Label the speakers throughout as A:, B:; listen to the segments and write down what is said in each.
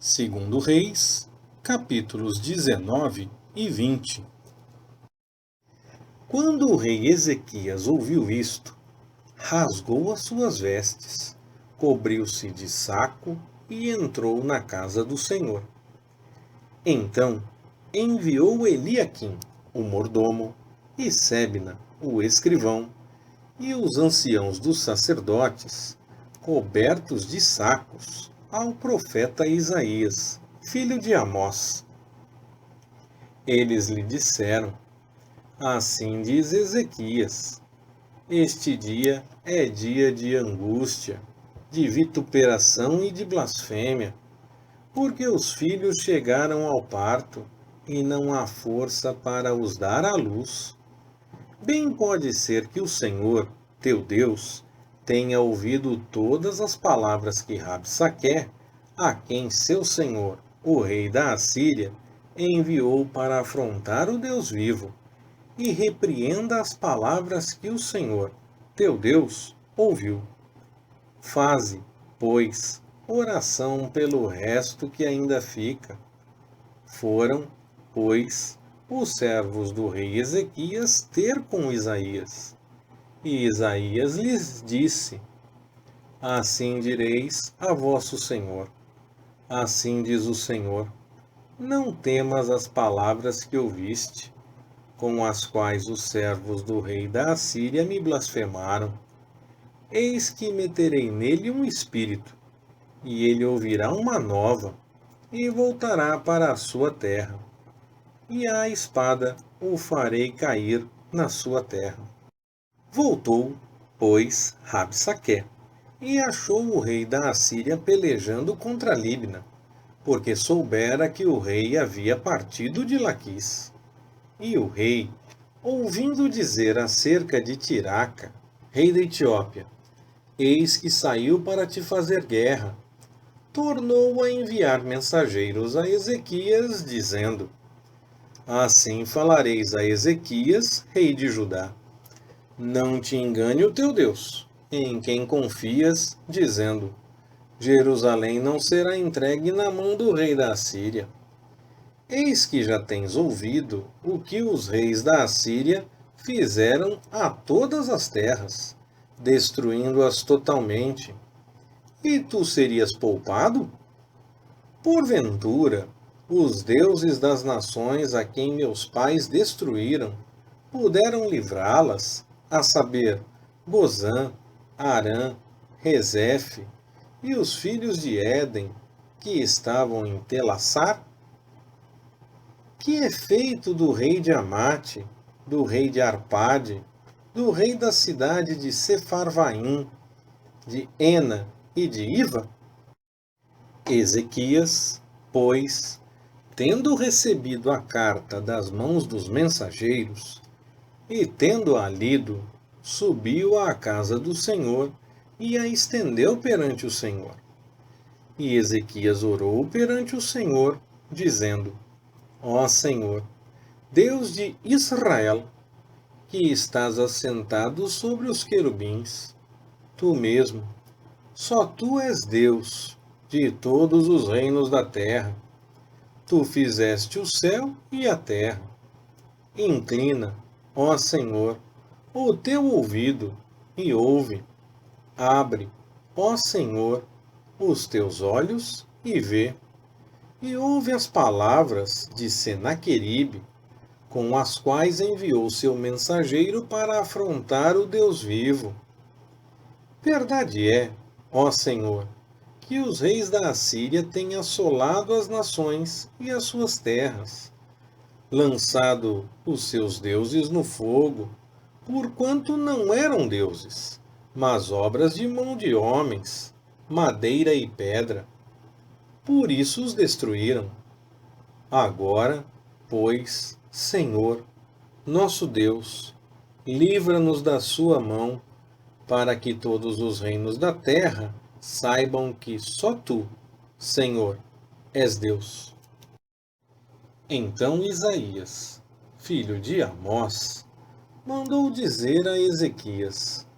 A: Segundo Reis, capítulos 19 e 20. Quando o rei Ezequias ouviu isto, rasgou as suas vestes, cobriu-se de saco e entrou na casa do Senhor. Então enviou Eliaquim, o mordomo, e Sebna, o escrivão, e os anciãos dos sacerdotes, cobertos de sacos, ao profeta Isaías, filho de Amós. Eles lhe disseram: Assim diz Ezequias: Este dia é dia de angústia, de vituperação e de blasfêmia, porque os filhos chegaram ao parto e não há força para os dar à luz. Bem pode ser que o Senhor, teu Deus, tenha ouvido todas as palavras que Rabsaqué, a quem seu senhor, o rei da Assíria, enviou para afrontar o Deus vivo, e repreenda as palavras que o Senhor, teu Deus, ouviu. Faze, pois, oração pelo resto que ainda fica. Foram, pois, os servos do rei Ezequias ter com Isaías. E Isaías lhes disse: Assim direis a vosso Senhor. Assim diz o Senhor: Não temas as palavras que ouviste, com as quais os servos do rei da Assíria me blasfemaram. Eis que meterei nele um espírito, e ele ouvirá uma nova, e voltará para a sua terra. E a espada o farei cair na sua terra. Voltou, pois, Rabsaqué, e achou o rei da Assíria pelejando contra Libna, porque soubera que o rei havia partido de Laquis. E o rei, ouvindo dizer acerca de Tiraca, rei da Etiópia, eis que saiu para te fazer guerra, tornou a enviar mensageiros a Ezequias, dizendo: Assim falareis a Ezequias, rei de Judá: Não te engane o teu Deus, em quem confias, dizendo: Jerusalém não será entregue na mão do rei da Assíria. Eis que já tens ouvido o que os reis da Assíria fizeram a todas as terras, destruindo-as totalmente. E tu serias poupado? Porventura, os deuses das nações a quem meus pais destruíram puderam livrá-las, a saber, Gozã, Harã, Rezefe e os filhos de Éden, que estavam em Telassar? Que é feito do rei de Amate, do rei de Arpade, do rei da cidade de Sefarvaim, de Ena e de Iva? Ezequias, pois, tendo recebido a carta das mãos dos mensageiros, e tendo-a lido, subiu à casa do Senhor e a estendeu perante o Senhor. E Ezequias orou perante o Senhor, dizendo: Ó Senhor, Deus de Israel, que estás assentado sobre os querubins, tu mesmo, só tu és Deus de todos os reinos da terra. Tu fizeste o céu e a terra. Inclina, ó Senhor, o teu ouvido e ouve. Abre, ó Senhor, os teus olhos e vê. E ouve as palavras de Senaqueribe, com as quais enviou seu mensageiro para afrontar o Deus vivo. Verdade é, ó Senhor, que os reis da Assíria têm assolado as nações e as suas terras, lançado os seus deuses no fogo, porquanto não eram deuses, mas obras de mão de homens, madeira e pedra. Por isso os destruíram. Agora, pois, Senhor, nosso Deus, livra-nos da sua mão, para que todos os reinos da terra saibam que só tu, Senhor, és Deus. Então Isaías, filho de Amós, mandou dizer a Ezequias: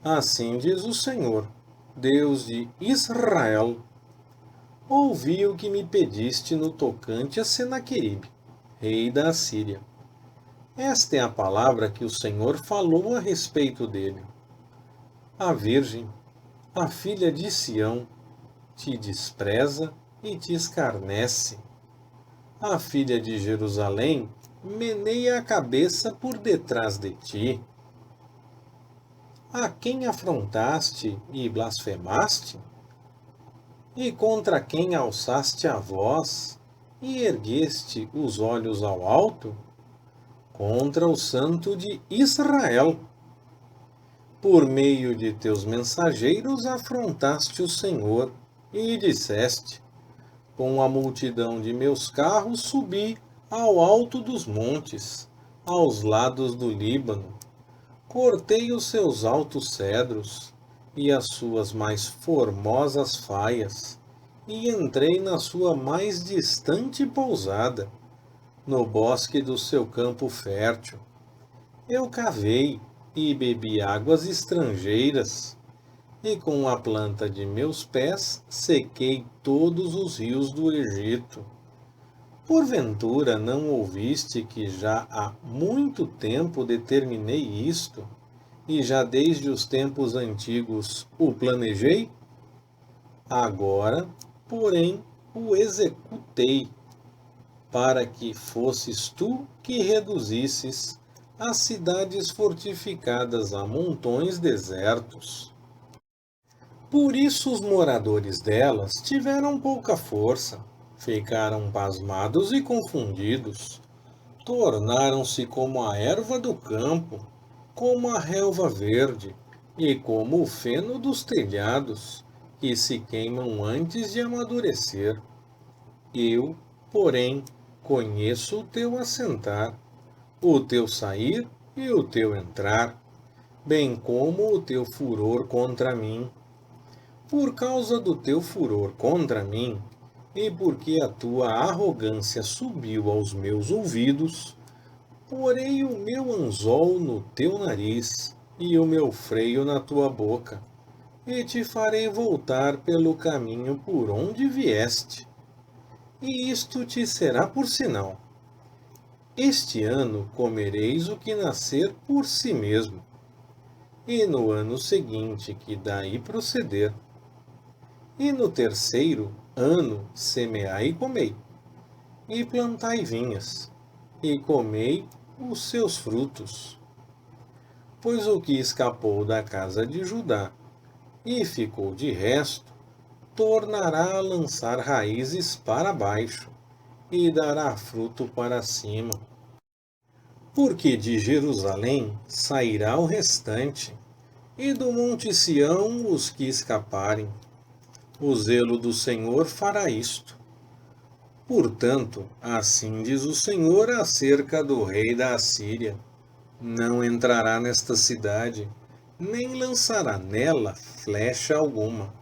A: Assim diz o Senhor, Deus de Israel: ouvi o que me pediste no tocante a Senaqueribe, rei da Assíria. Esta é a palavra que o Senhor falou a respeito dele. A Virgem, a filha de Sião, te despreza e te escarnece. A filha de Jerusalém meneia a cabeça por detrás de ti. A quem afrontaste e blasfemaste? E contra quem alçaste a voz e ergueste os olhos ao alto? Contra o Santo de Israel. Por meio de teus mensageiros afrontaste o Senhor e disseste: com a multidão de meus carros subi ao alto dos montes, aos lados do Líbano. Cortei os seus altos cedros e as suas mais formosas faias, e entrei na sua mais distante pousada, no bosque do seu campo fértil. Eu cavei e bebi águas estrangeiras, e com a planta de meus pés sequei todos os rios do Egito. Porventura não ouviste que já há muito tempo determinei isto, e já desde os tempos antigos o planejei? Agora, porém, o executei, para que fosses tu que reduzisses as cidades fortificadas a montões desertos. Por isso os moradores delas tiveram pouca força, ficaram pasmados e confundidos, tornaram-se como a erva do campo, como a relva verde e como o feno dos telhados, que se queimam antes de amadurecer. Eu, porém, conheço o teu assentar, o teu sair e o teu entrar, bem como o teu furor contra mim. Por causa do teu furor contra mim, e porque a tua arrogância subiu aos meus ouvidos, porei o meu anzol no teu nariz e o meu freio na tua boca, e te farei voltar pelo caminho por onde vieste. E isto te será por sinal. Este ano comereis o que nascer por si mesmo, e no ano seguinte que daí proceder. E no terceiro ano semeai e comei, e plantai vinhas, e comei os seus frutos. Pois o que escapou da casa de Judá e ficou de resto, tornará a lançar raízes para baixo, e dará fruto para cima. Porque de Jerusalém sairá o restante, e do monte Sião os que escaparem. O zelo do Senhor fará isto. Portanto, assim diz o Senhor acerca do rei da Assíria: não entrará nesta cidade, nem lançará nela flecha alguma.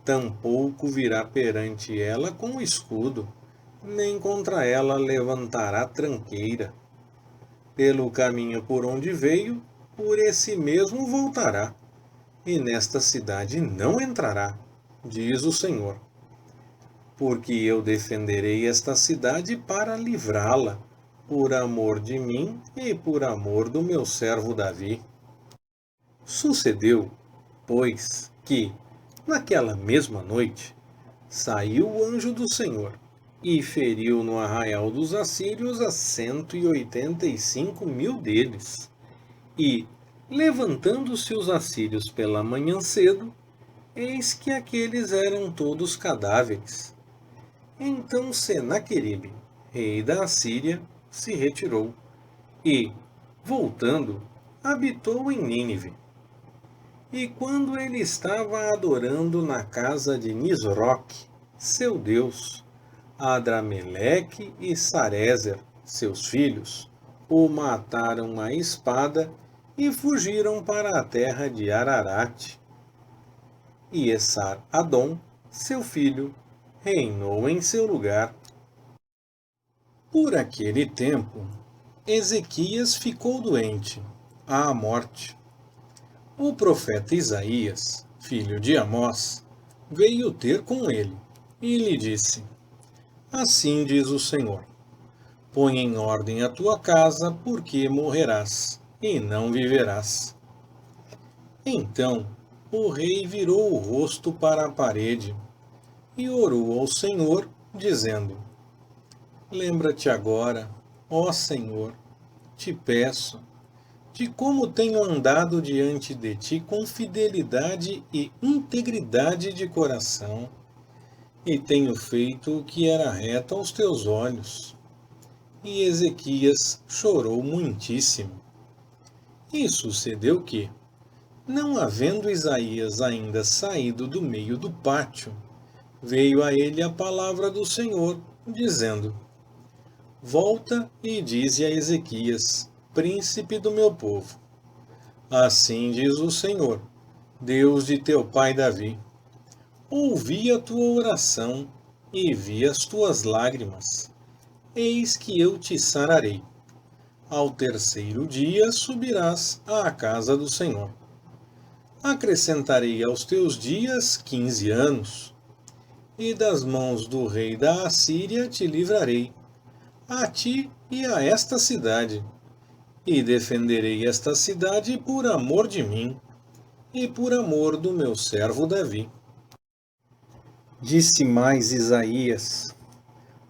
A: Tampouco virá perante ela com escudo, nem contra ela levantará tranqueira. Pelo caminho por onde veio, por esse mesmo voltará, e nesta cidade não entrará, diz o Senhor. Porque eu defenderei esta cidade para livrá-la, por amor de mim e por amor do meu servo Davi. Sucedeu, pois, que, naquela mesma noite, saiu o anjo do Senhor, e feriu no arraial dos assírios a 185.000 deles. E, levantando-se os assírios pela manhã cedo, eis que aqueles eram todos cadáveres. Então Senaqueribe, rei da Assíria, se retirou, e, voltando, habitou em Nínive. E quando ele estava adorando na casa de Nisroque, seu deus, Adrameleque e Sarezer, seus filhos, o mataram à espada e fugiram para a terra de Ararate. E Esar-Adom, seu filho, reinou em seu lugar. Por aquele tempo, Ezequias ficou doente, à morte. O profeta Isaías, filho de Amós, veio ter com ele, e lhe disse: Assim diz o Senhor: Põe em ordem a tua casa, porque morrerás, e não viverás. Então o rei virou o rosto para a parede e orou ao Senhor, dizendo: Lembra-te agora, ó Senhor, te peço, de como tenho andado diante de ti com fidelidade e integridade de coração, e tenho feito o que era reto aos teus olhos. E Ezequias chorou muitíssimo. E sucedeu que, não havendo Isaías ainda saído do meio do pátio, veio a ele a palavra do Senhor, dizendo: Volta e dize a Ezequias, príncipe do meu povo: Assim diz o Senhor, Deus de teu pai Davi: Ouvi a tua oração e vi as tuas lágrimas. Eis que eu te sararei. Ao terceiro dia subirás à casa do Senhor. Acrescentarei aos teus dias 15 anos, e das mãos do rei da Assíria te livrarei, a ti e a esta cidade, e defenderei esta cidade por amor de mim, e por amor do meu servo Davi. Disse mais Isaías: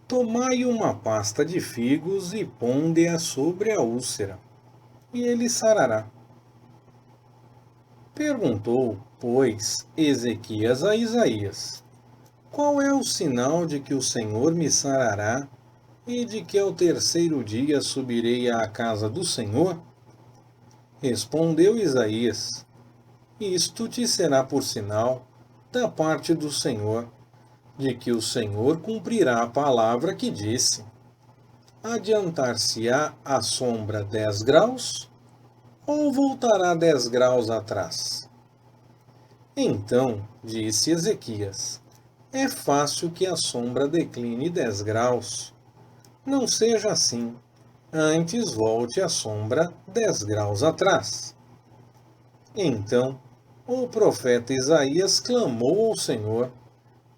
A: Tomai uma pasta de figos e ponde-a sobre a úlcera, e ele sarará. Perguntou, pois, Ezequias a Isaías: Qual é o sinal de que o Senhor me sarará e de que ao terceiro dia subirei à casa do Senhor? Respondeu Isaías: Isto te será por sinal da parte do Senhor, de que o Senhor cumprirá a palavra que disse: Adiantar-se-á a sombra 10 graus, ou voltará 10 graus atrás? Então disse Ezequias: É fácil que a sombra decline 10 graus. Não seja assim, antes volte a sombra 10 graus atrás. Então o profeta Isaías clamou ao Senhor,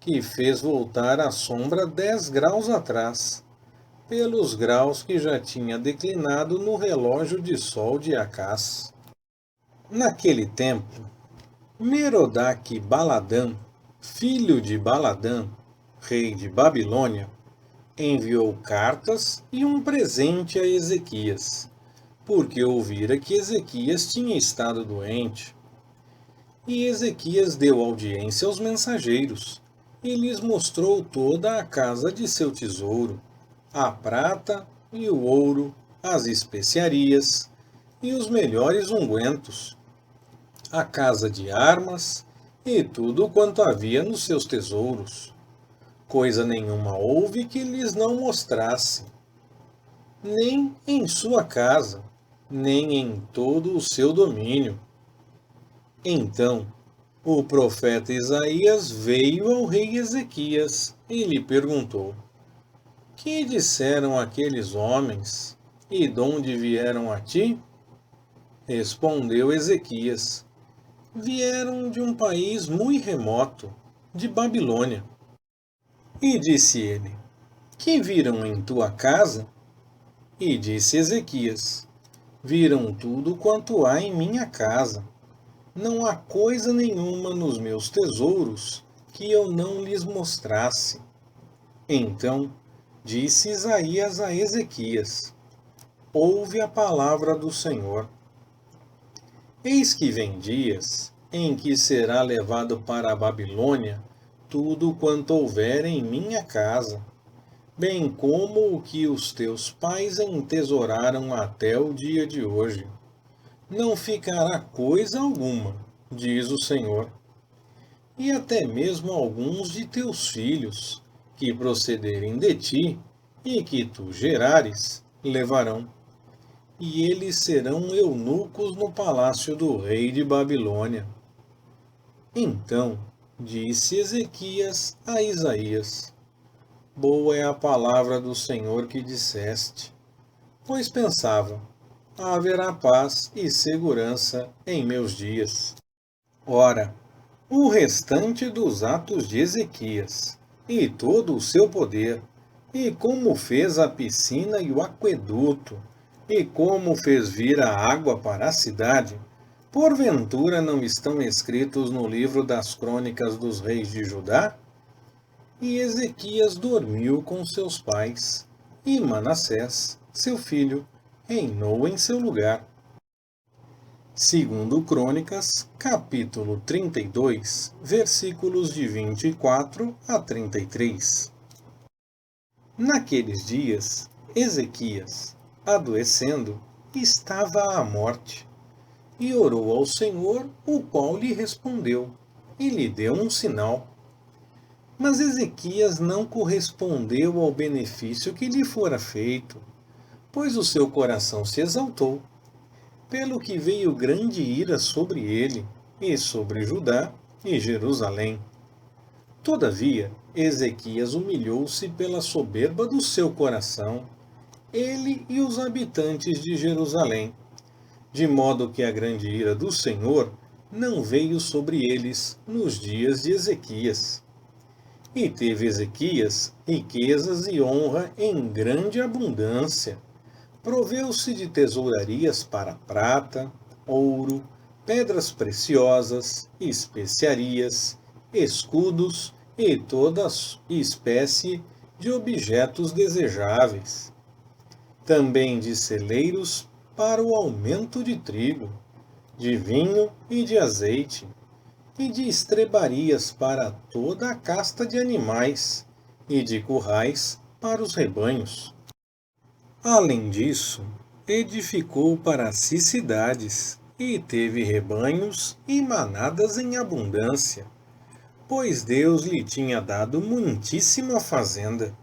A: que fez voltar a sombra 10 graus atrás, pelos graus que já tinha declinado no relógio de sol de Acás. Naquele tempo, Merodach-Baladã, filho de Baladã, rei de Babilônia, enviou cartas e um presente a Ezequias, porque ouvira que Ezequias tinha estado doente. E Ezequias deu audiência aos mensageiros, e lhes mostrou toda a casa de seu tesouro, a prata e o ouro, as especiarias e os melhores ungüentos, a casa de armas e tudo quanto havia nos seus tesouros. Coisa nenhuma houve que lhes não mostrasse, nem em sua casa, nem em todo o seu domínio. Então o profeta Isaías veio ao rei Ezequias e lhe perguntou: Que disseram aqueles homens, e de onde vieram a ti? Respondeu Ezequias: Vieram de um país muito remoto, de Babilônia. E disse ele: Que viram em tua casa? E disse Ezequias: Viram tudo quanto há em minha casa. Não há coisa nenhuma nos meus tesouros que eu não lhes mostrasse. Então disse Isaías a Ezequias: Ouve a palavra do Senhor. Eis que vem dias em que será levado para a Babilônia tudo quanto houver em minha casa, bem como o que os teus pais entesouraram até o dia de hoje. Não ficará coisa alguma, diz o Senhor. E até mesmo alguns de teus filhos, que procederem de ti e que tu gerares, levarão. E eles serão eunucos no palácio do rei de Babilônia. Então disse Ezequias a Isaías: Boa é a palavra do Senhor que disseste. Pois pensava: haverá paz e segurança em meus dias. Ora, o restante dos atos de Ezequias, e todo o seu poder, e como fez a piscina e o aqueduto, e como fez vir a água para a cidade, porventura não estão escritos no livro das crônicas dos reis de Judá? E Ezequias dormiu com seus pais, e Manassés, seu filho, reinou em seu lugar. Segundo Crônicas, capítulo 32, versículos de 24 a 33. Naqueles dias, Ezequias, adoecendo, estava à morte, e orou ao Senhor, o qual lhe respondeu, e lhe deu um sinal. Mas Ezequias não correspondeu ao benefício que lhe fora feito, pois o seu coração se exaltou, pelo que veio grande ira sobre ele, e sobre Judá e Jerusalém. Todavia, Ezequias humilhou-se pela soberba do seu coração, ele e os habitantes de Jerusalém, de modo que a grande ira do Senhor não veio sobre eles nos dias de Ezequias. E teve Ezequias riquezas e honra em grande abundância. Proveu-se de tesourarias para prata, ouro, pedras preciosas, especiarias, escudos e toda espécie de objetos desejáveis. Também de celeiros para o aumento de trigo, de vinho e de azeite, e de estrebarias para toda a casta de animais, e de currais para os rebanhos. Além disso, edificou para si cidades, e teve rebanhos e manadas em abundância, pois Deus lhe tinha dado muitíssima fazenda.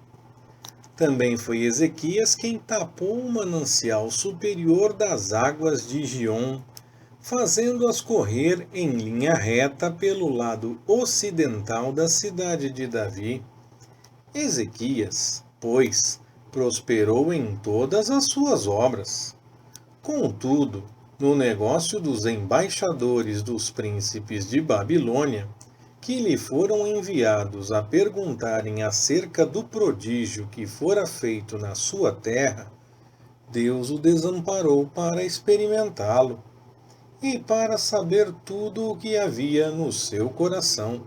A: Também foi Ezequias quem tapou o manancial superior das águas de Giom, fazendo-as correr em linha reta pelo lado ocidental da cidade de Davi. Ezequias, pois, prosperou em todas as suas obras. Contudo, no negócio dos embaixadores dos príncipes de Babilônia, que lhe foram enviados a perguntarem acerca do prodígio que fora feito na sua terra, Deus o desamparou para experimentá-lo e para saber tudo o que havia no seu coração.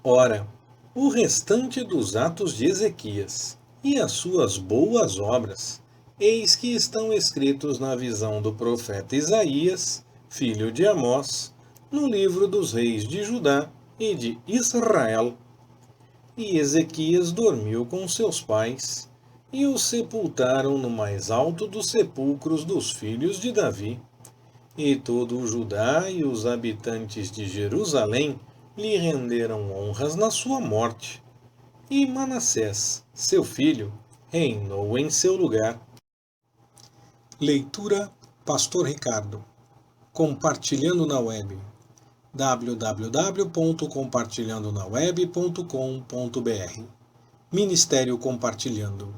A: Ora, o restante dos atos de Ezequias e as suas boas obras, eis que estão escritos na visão do profeta Isaías, filho de Amós, no livro dos reis de Judá e de Israel. E Ezequias dormiu com seus pais, e o sepultaram no mais alto dos sepulcros dos filhos de Davi. E todo o Judá e os habitantes de Jerusalém lhe renderam honras na sua morte. E Manassés, seu filho, reinou em seu lugar. Leitura Pastor Ricardo. Compartilhando na web. www.compartilhandonaweb.com.br Ministério Compartilhando.